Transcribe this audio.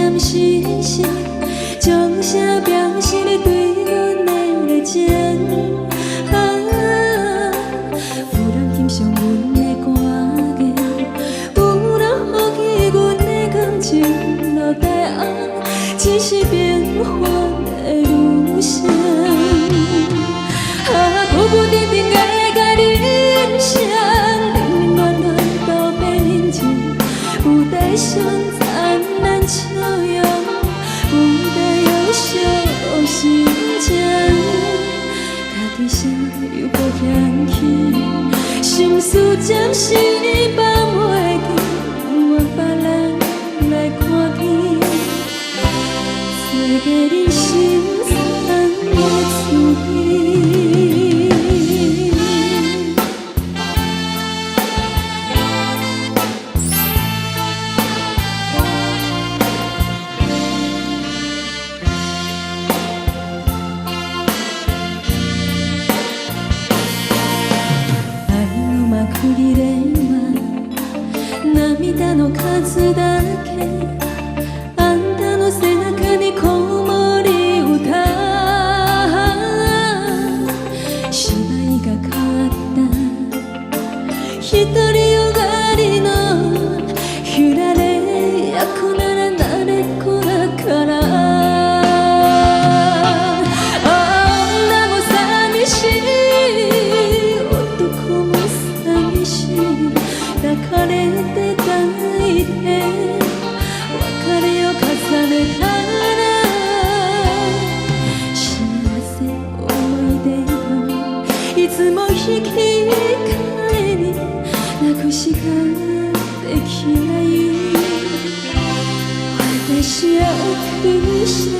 闪星星，众声表示你对阮的热情。有人欣赏阮的歌言，有人好奇阮的感情落台红，只是变化的路线。浮浮沉沉的甲人生，冷冷暖暖都变人情，有待上灿烂笑容，有待忧伤心情。家己谁又搁嫌弃，心事暂时放袂记，换别人来看见，做个你心酸的滋味。繰りれは涙の数だけ、あんたの背中にこもり歌、芝居が変わった独りよがりのひられ役なら慣れっこだから、女も寂しい男も抱かれて抱いて別れを重ねたら、幸せ思い出をいつも引き換えになくしかできない。私は臆した